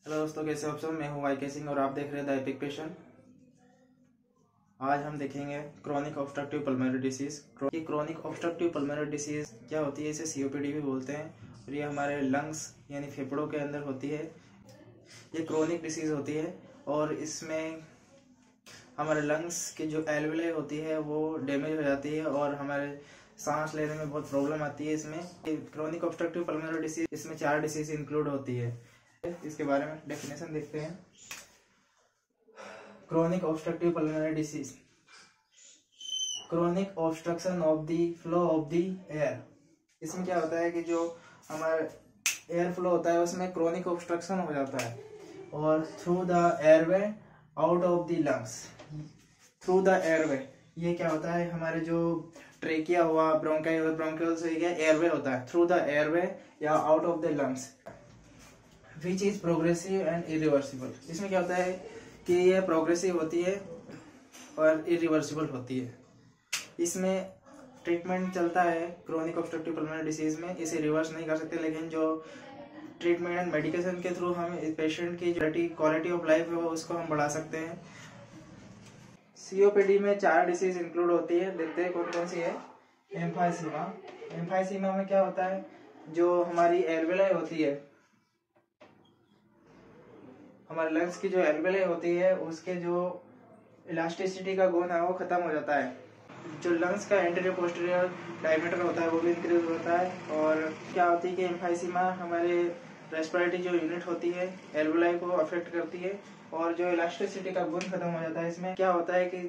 Hello दोस्तों, कैसे हो आप सब। मैं हूं वाई के सिंह और आप देख रहे हैं द एपिक पेशेंट। आज हम देखेंगे क्रोनिक ऑब्स्ट्रक्टिव पल्मोनरी डिसीज। ये क्रोनिक ऑब्स्ट्रक्टिव पल्मोनरी डिसीज क्या होती है, इसे सीओपीडी भी बोलते हैं और ये हमारे लंग्स यानी फेफड़ों के अंदर होती है। ये क्रोनिक डिसीज होती है और इसमें हमारे लंग्स की जो एल्वेलाई होती है वो डैमेज हो जाती है और हमारे सांस लेने में बहुत प्रॉब्लम आती है। इसमें क्रोनिक ऑब्स्ट्रक्टिव पल्मोनरी डिसीज, इसमें 4 डिसीज इंक्लूड होती है। इसके बारे में डेफिनेशन देखते हैं। Chronic obstructive pulmonary disease, chronic obstruction of the flow of the air. इसमें क्या होता है कि जो हमारा एयर फ्लो होता है उसमें क्रोनिक ऑब्स्ट्रक्शन हो जाता है और through the airway out of the lungs. Through the airway ये क्या होता है, हमारे जो ट्रेकिया हुआ, ब्रोंकाई हुआ, ब्रोंकियल्स हो गया, एयरवे होता है। थ्रू द एयरवे या out of the lungs which is progressive and irreversible. इसमें क्या होता है कि ये प्रोग्रेसिव होती है और इरिवर्सिबल होती है। इसमें ट्रीटमेंट चलता है क्रोनिक ऑब्स्ट्रक्टिव पल्मोनरी डिसीज में। इसे रिवर्स नहीं कर सकते, लेकिन जो ट्रीटमेंट एंड मेडिकेशन के थ्रू हम पेशेंट की जो क्वालिटी ऑफ लाइफ है उसको हम बढ़ा सकते हैं। सीओपीडी में 4 डिसीज इंक्लूड होती है। देखते हैं कौन कौन सी है। एम्फाइसीमा। एम्फाइसीमा में क्या होता है, जो हमारी एल्वेलाई होती है, हमारे लंग्स की जो एल्वेलाई होती है उसके जो इलास्टिसिटी का गुण है वो खत्म हो जाता है। जो लंग्स का एंटीरियर पोस्टीरियर डायमीटर होता है वो भी इंक्रीज होता है। और क्या होती है कि एम्फाइसीमा हमारे रेस्पिरेटरी जो यूनिट होती है एल्वेलाई को अफेक्ट करती है और जो इलास्टिसिटी का गुण खत्म हो जाता है। इसमें क्या होता है कि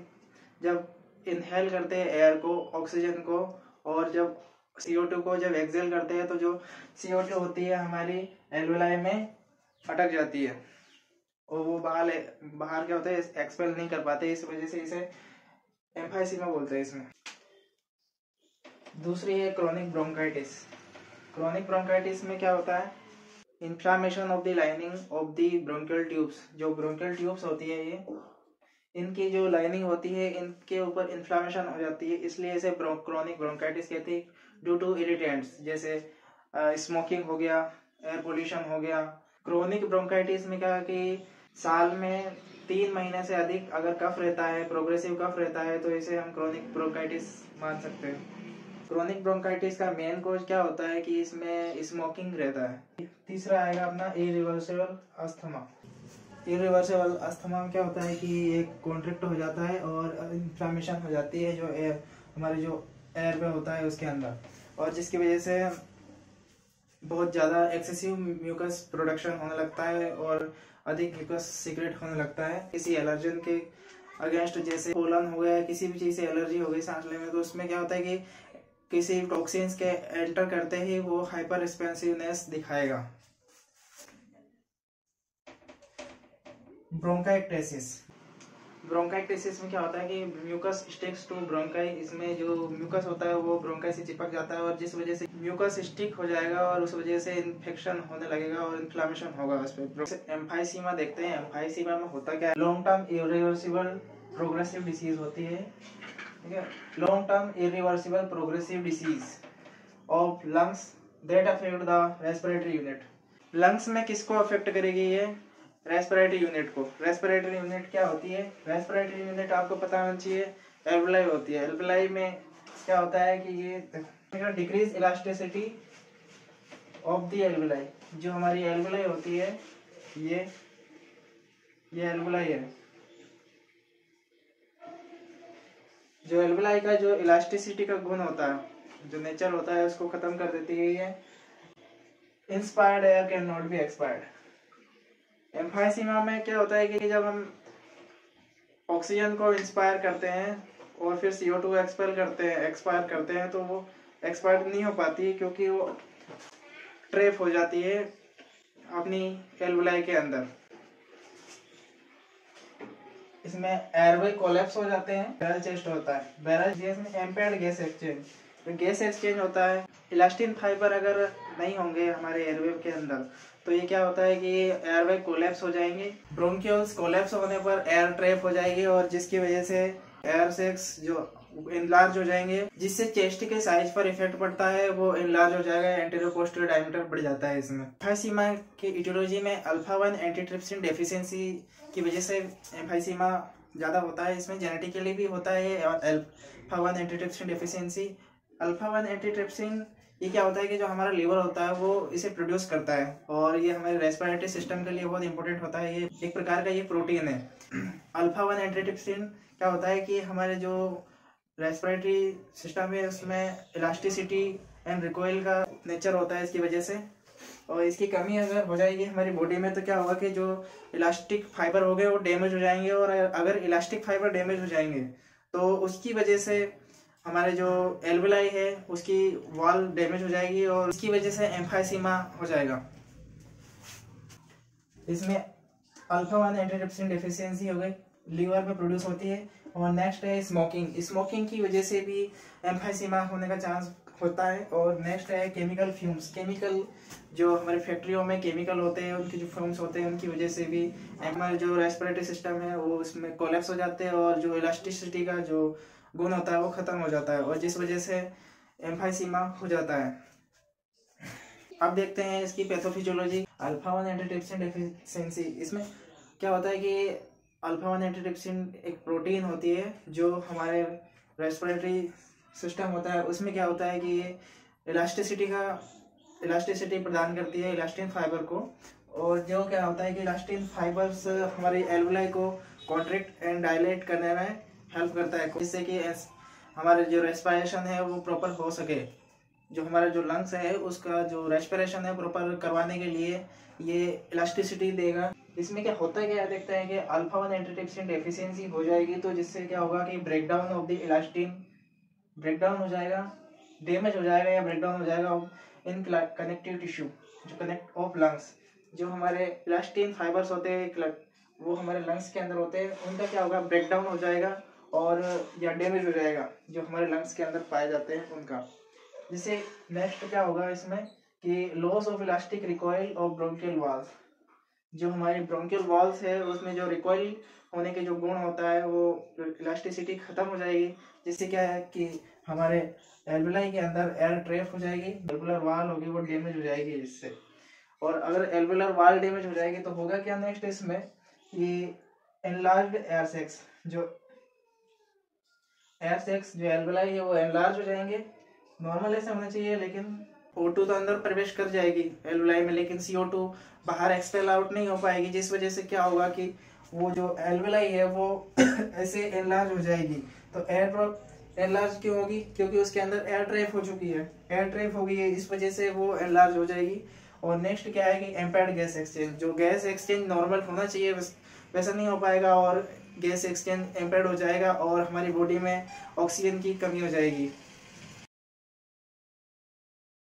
जब इनहेल करते हैं एयर को, ऑक्सीजन को, और जब CO2 को जब एक्सहेल करते हैं तो जो CO2 होती है हमारी एल्वेलाई में अटक जाती है और वो बाहर क्या होता है, एक्सपेल नहीं कर पाते। इस वजह से इसे एम्फाइसीमा बोलते हैं। इसमें दूसरी है क्रोनिक ब्रोंकाइटिस। क्रोनिक ब्रोंकाइटिस में क्या होता है, inflammation of the lining of the bronchial tubes. जो ब्रोंकियल ट्यूब्स होती है ये, इनकी जो लाइनिंग होती है इनके ऊपर इन्फ्लामेशन हो जाती है, इसलिए इसे क्रोनिक ब्रोंकाइटिस कहते हैं। ड्यू टू इरिटेंट्स जैसे स्मोकिंग हो गया, एयर पोल्यूशन हो गया। क्रोनिक ब्रोंकाइटिस में क्या है कि साल में 3 महीने से अधिक अगर कफ रहता है, प्रोग्रेसिव कफ रहता है, तो इसे हम क्रोनिक ब्रोंकाइटिस मान सकते हैं। क्रोनिक ब्रोंकाइटिस का मेन कॉज क्या होता है कि इसमें स्मोकिंग रहता है। तीसरा आएगा अपना इरिवर्सिबल अस्थमा। इरिवर्सिबल अस्थमा में क्या होता है कि एक कॉन्ट्रैक्ट हो जाता है और इन्फ्लामेशन हो जाती है जो हमारे जो एयरवे होता है उसके अंदर, और जिसकी वजह से बहुत ज़्यादा एक्सेसिव म्यूकस प्रोडक्शन होने लगता है और अधिक म्यूकस सीक्रेट होने लगता है। किसी एलर्जन के अगेंस्ट, जैसे पोलन हो गया, किसी भी चीज़ से एलर्जी हो गई सांस लेने में, तो उसमें क्या होता है कि किसी टॉक्सिन्स के एंटर करते ही वो हाइपर रिस्पॉन्सिवनेस दिखाएगा। ब्रोंकाइक्टेसिस। ब्रोंकाइक्टेसिस में क्या होता है कि म्यूकस स्टिक्स टू ब्रोंकाई। इसमें जो म्यूकस होता है वो ब्रोंकाई से चिपक जाता है और जिस वजह से म्यूकस स्टिक हो जाएगा और उस वजह से इन्फेक्शन होने लगेगा और इन्फ्लामेशन होगा उस पर। एम्फाइसीमा देखते हैं। एम्फाइसीमा में होता क्या है, long term irreversible progressive disease होती है। ठीक है, long term irreversible progressive disease of lungs that affect the respiratory unit. Lungs में किसको अफेक्ट करेगी ये, रेस्पिरेटरी यूनिट को। रेस्पिरेटरी यूनिट क्या होती है, रेस्पिरेटरी यूनिट आपको पता होना चाहिए, एल्वेलाई होती है। एल्वेलाई में क्या होता है कि ये decrease elasticity of the alveoli. जो हमारी एल्वेलाई होती है ये एल्वेलाई है। जो एल्वेलाई का जो इलास्टिसिटी का गुण होता है, जो नेचर होता है, उसको खत्म कर देती है ये। Inspired air can not be expired. Emphysema में क्या होता है कि जब हम ऑक्सीजन को इंस्पायर करते हैं और फिर CO2 एक्सपायर करते हैं, तो वो एक्सपायर नहीं हो पाती क्योंकि वो ट्रैप हो जाती है अपनी एल्वेलाई के अंदर। इसमें एयरवे कोलैप्स हो जाते हैं, बैरल चेस्ट होता है। बैरल चेस्ट में एम्पेयर्ड गैस एक्सचेंज, तो गैस एक्सचेंज होता है। इलास्टिन फाइबर अगर नहीं होंगे हमारे एयरवे के अंदर तो ये क्या होता है कि एयरवे कोलैप्स हो जाएंगे। ब्रोंकियल्स कोलैप्स होने पर एयर ट्रैप हो जाएगी और जिसकी वजह से एयर सैक्स जो इनलार्ज हो जाएंगे, जिससे चेस्ट के साइज पर इफेक्ट पड़ता है, वो इनलार्ज हो जाएगा, एंटीरियर पोस्टीरियर डायमीटर बढ़ जाता है इसमें। एम्फाइसीमा के इटियोलॉजी में अल्फा 1 एंटीट्रिप्सिन डेफिशिएंसी की वजह से एम्फाइसीमा ज़्यादा होता है। इसमें जेनेटिकली भी होता है alpha 1 antitrypsin deficiency. Alpha 1 antitrypsin ये क्या होता है कि जो हमारा लीवर होता है वो इसे प्रोड्यूस करता है, और ये हमारे रेस्पिरेटरी सिस्टम के लिए बहुत इंपॉर्टेंट होता है। ये एक प्रकार का ये प्रोटीन है। अल्फा 1 एंटीट्रिप्सिन क्या होता है कि हमारे जो रेस्पिरेटरी सिस्टम है उसमें इलास्टिसिटी एंड रिकॉइल का नेचर होता है इसकी वजह से, और इसकी कमी अगर हो जाएगी हमारी बॉडी में तो क्या होगा कि जो इलास्टिक फाइबर हो गए वो डैमेज हो जाएंगे, और अगर इलास्टिक फाइबर डैमेज हो जाएंगे तो उसकी वजह से हमारे जो एल्वेलाई है उसकी वॉल डैमेज हो जाएगी, और इसकी वजह से एम्फाइसीमा हो जाएगा। इसमें अल्फा 1 एंटीट्रिप्सिन डेफिशिएंसी हो गई, लीवर में प्रोड्यूस होती है। और नेक्स्ट है स्मोकिंग। स्मोकिंग की वजह से भी एम्फाइसीमा होने का चांस होता है। और नेक्स्ट है केमिकल फ्यूम्स। केमिकल जो हमारे फैक्ट्रियों में केमिकल होते हैं उनके जो फ्यूम्स होते हैं उनकी वजह से भी हमारे जो रेस्पिरेटरी सिस्टम है वो उसमें कोलैप्स हो जाते हैं, और जो इलास्टिसिटी का जो गुण होता है वो खत्म हो जाता है, और जिस वजह से एम्फाइसीमा हो जाता है। अब देखते हैं इसकी पैथोफिजियोलॉजी। अल्फा 1 एंटीट्रिप्सिन डेफिशिएंसी, इसमें क्या होता है कि अल्फा 1 एंटीट्रिप्सिन एक प्रोटीन होती है जो हमारे रेस्पिरेटरी सिस्टम होता है, उसमें क्या होता है कि ये इलास्टिसिटी प्रदान करती है इलास्टिन फाइबर को, और जो क्या होता है कि इलास्टिन फाइबर्स हमारे एल्वेलाई को कॉन्ट्रैक्ट एंड डायलेट करने में हेल्प करता है, जिससे कि हमारे जो रेस्पिरेशन है वो प्रॉपर हो सके। जो हमारा जो लंग्स है उसका जो रेस्पिरेशन है प्रॉपर करवाने के लिए ये इलास्टिसिटी देगा। इसमें क्या होता है, क्या देखते हैं कि अल्फा 1 एंटीट्रिप्सिन डेफिशिएंसी हो जाएगी तो जिससे क्या होगा कि breakdown of the elastin breakdown हो जाएगा, डैमेज हो जाएगा या ब्रेकडाउन हो जाएगा इन कनेक्टिव टिश्यू, जो कनेक्ट ऑफ लंग्स। जो हमारे इलास्टिन फाइबर्स होते हैं वो हमारे लंग्स के अंदर होते हैं, उनका क्या होगा ब्रेकडाउन हो जाएगा और या डैमेज हो जाएगा जो हमारे लंग्स के अंदर पाए जाते हैं उनका। जिससे नेक्स्ट क्या होगा इसमें कि loss of elastic recoil of bronchial walls. जो हमारे ब्रोंकियल वॉल्स है उसमें जो रिकॉइल होने के जो गुण होता है वो इलास्टिसिटी खत्म हो जाएगी, जिससे क्या है कि हमारे एल्वेलाई के अंदर एयर ट्रैप हो जाएगी, एल्वेलर वॉल होगी वो डैमेज हो जाएगी इससे। और अगर एल्वेलर वॉल डैमेज हो जाएगी तो होगा क्या नेक्स्ट इसमें कि एनलार्ज्ड एयर सैक्स, जो एल्वेलाई है वो एनलार्ज हो जाएंगे। नॉर्मल ऐसे होना चाहिए, लेकिन O2 तो अंदर प्रवेश कर जाएगी एल्वेलाई में, लेकिन CO2 बाहर एक्सपेल आउट नहीं हो पाएगी, जिस वजह से क्या होगा कि वो जो एल्वेलाई है वो ऐसे एनलार्ज हो जाएगी। तो एनलार्ज क्यों होगी, क्योंकि उसके अंदर एयर ट्रैप हो चुकी है, एयर ट्रैप हो गई है, इस वजह से वो एनलार्ज हो जाएगी। और नेक्स्ट क्या है कि एम्पेयर्ड गैस एक्सचेंज। जो गैस एक्सचेंज नॉर्मल होना चाहिए वैसा नहीं हो पाएगा, और गैस एक्सचेंज एम्पेयर्ड हो जाएगा और हमारी बॉडी में ऑक्सीजन की कमी हो जाएगी।